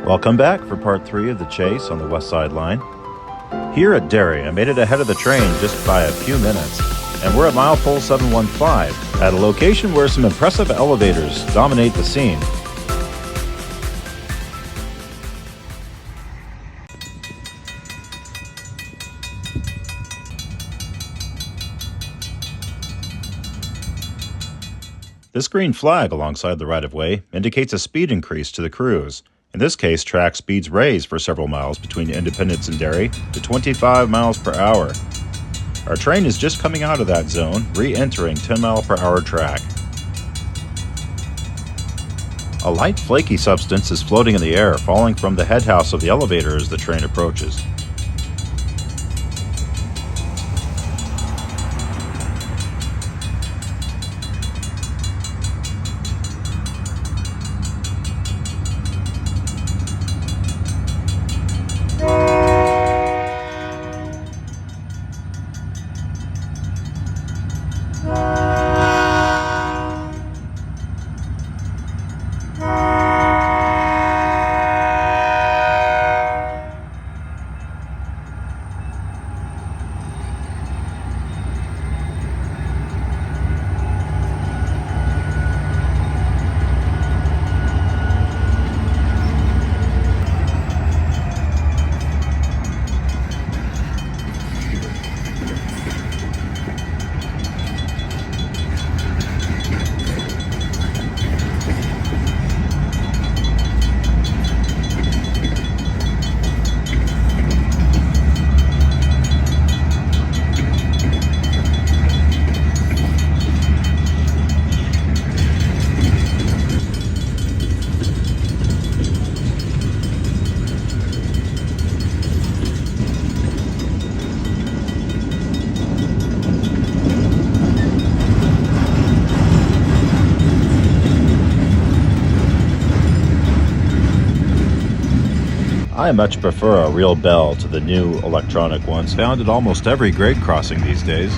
Welcome back for part 3 of the chase on the West Side Line. Here at Derry, I made it ahead of the train just by a few minutes, and we're at mile pole 715, at a location where some impressive elevators dominate the scene. This green flag alongside the right-of-way indicates a speed increase to the cruise. In this case, track speeds raised for several miles between Independence and Derry to 25 miles per hour. Our train is just coming out of that zone, re-entering 10-mile-per-hour track. A light flaky substance is floating in the air, falling from the head house of the elevator as the train approaches. I much prefer a real bell to the new electronic ones found at almost every grade crossing these days.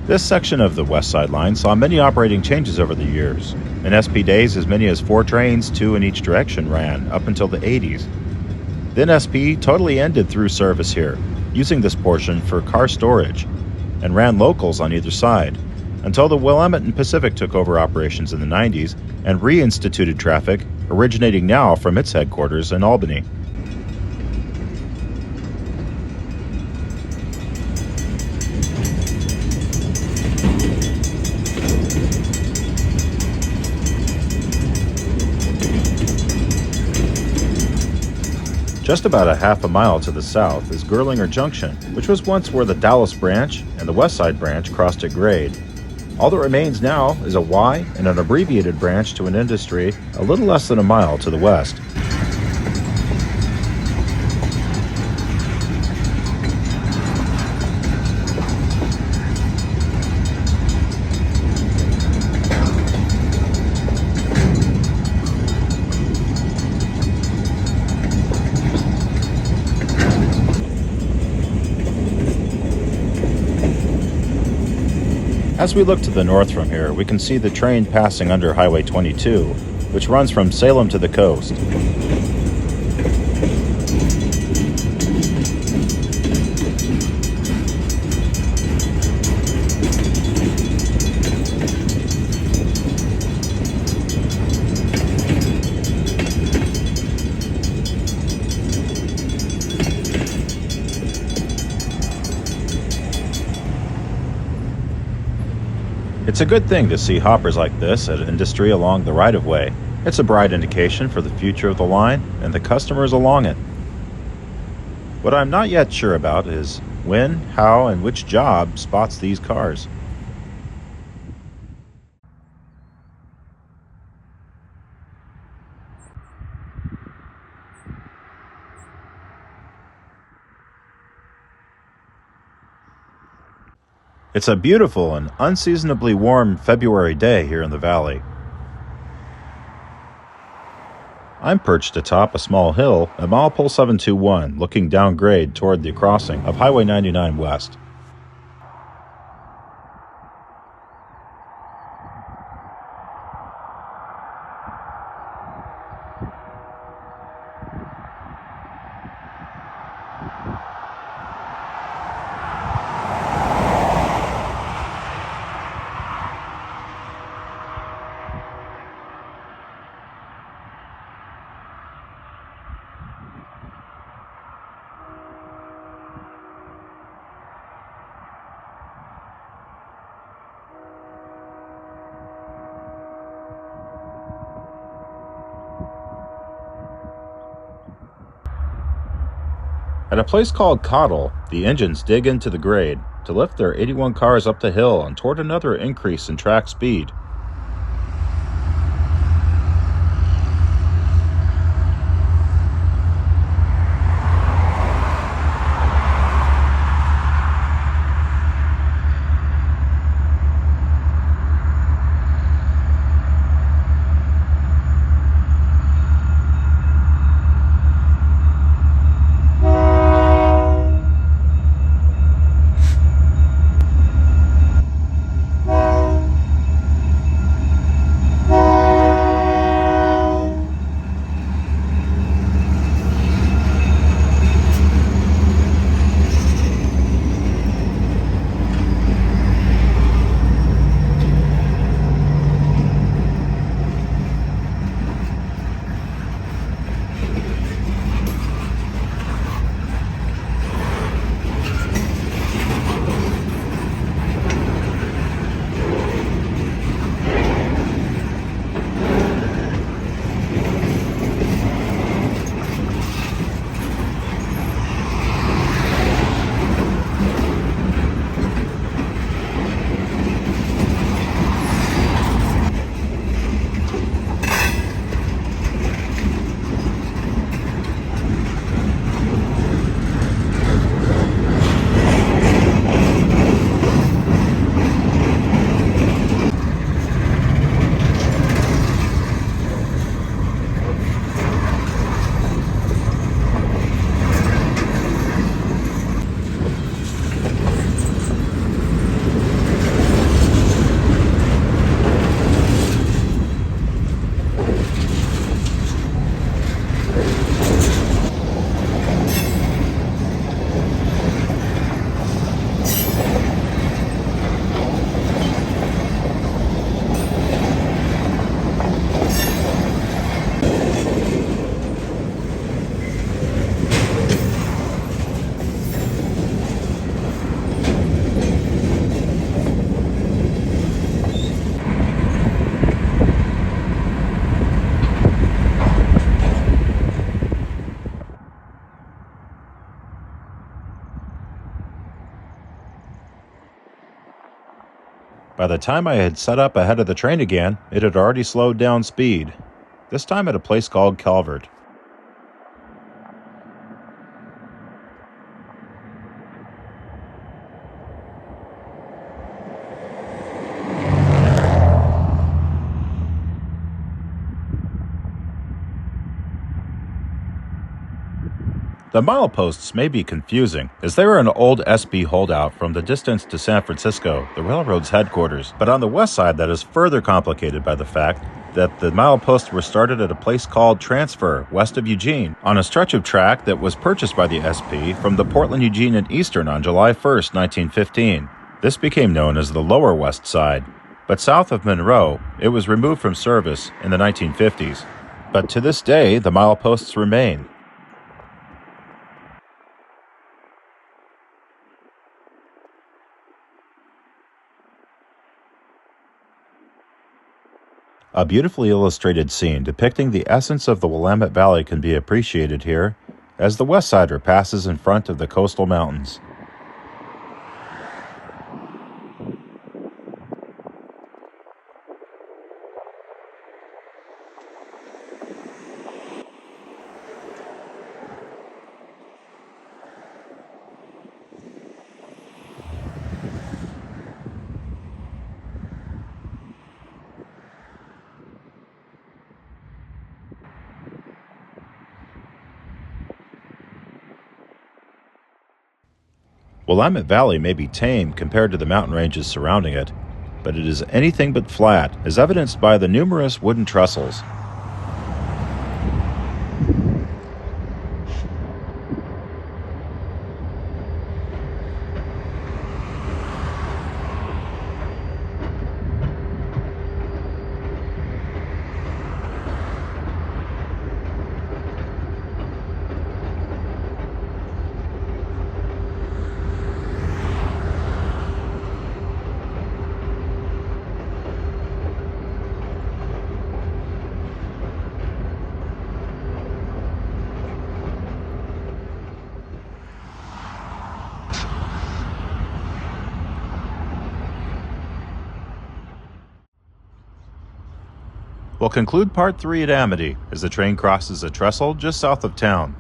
This section of the West Side Line saw many operating changes over the years. In SP days, as many as 4 trains, 2 in each direction, ran up until the 80s. Then SP totally ended through service here, using this portion for car storage, and ran locals on either side, until the Willamette and Pacific took over operations in the 90s and reinstituted traffic, originating now from its headquarters in Albany. Just about a half a mile to the south is Gerlinger Junction, which was once where the Dallas branch and the West Side branch crossed at grade. All that remains now is a Y and an abbreviated branch to an industry a little less than a mile to the west. As we look to the north from here, we can see the train passing under Highway 22, which runs from Salem to the coast. It's a good thing to see hoppers like this at industry along the right-of-way. It's a bright indication for the future of the line and the customers along it. What I'm not yet sure about is when, how, and which job spots these cars. It's a beautiful and unseasonably warm February day here in the valley. I'm perched atop a small hill at Milepole 721, looking downgrade toward the crossing of Highway 99 West. At a place called Cottle, the engines dig into the grade to lift their 81 cars up the hill and toward another increase in track speed. By the time I had set up ahead of the train again, it had already slowed down speed, this time at a place called Calvert. The mileposts may be confusing, as they were an old SB holdout from the distance to San Francisco, the railroad's headquarters. But on the west side, that is further complicated by the fact that the mileposts were started at a place called Transfer, west of Eugene, on a stretch of track that was purchased by the SP from the Portland, Eugene, and Eastern on July 1st, 1915. This became known as the Lower West Side. But south of Monroe, it was removed from service in the 1950s. But to this day, the mileposts remain. A beautifully illustrated scene depicting the essence of the Willamette Valley can be appreciated here as the WESTSIDER passes in front of the coastal mountains. Willamette Valley may be tame compared to the mountain ranges surrounding it, but it is anything but flat, as evidenced by the numerous wooden trestles. We'll conclude Part 3 at Amity as the train crosses a trestle just south of town.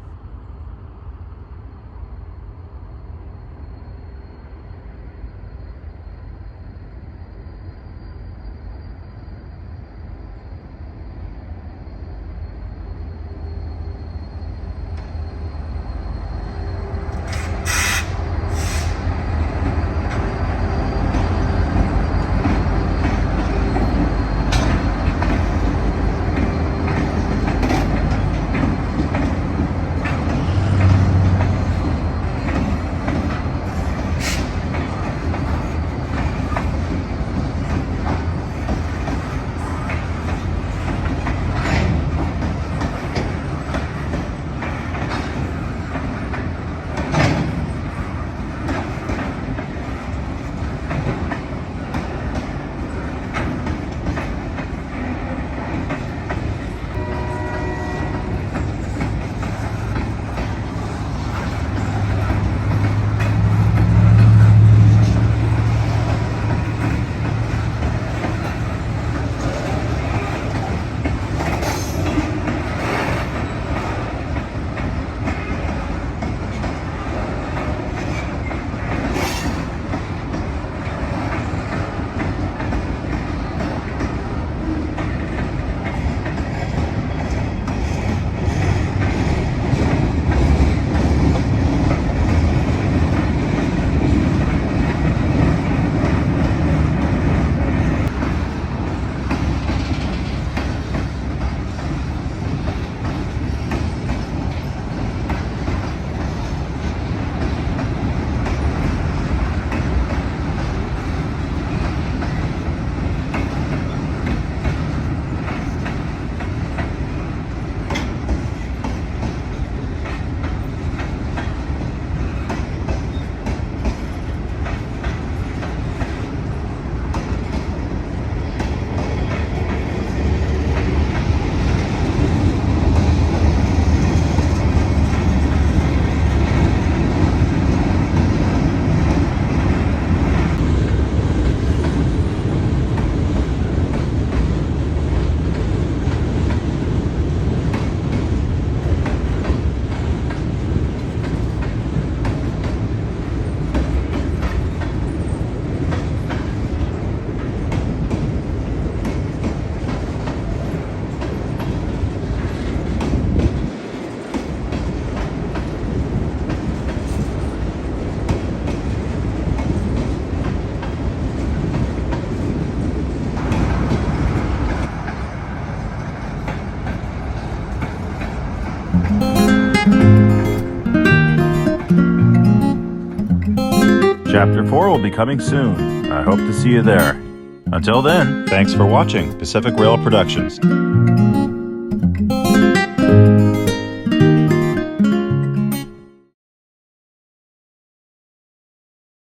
Chapter 4 will be coming soon. I hope to see you there. Until then, thanks for watching Pacific Rail Productions.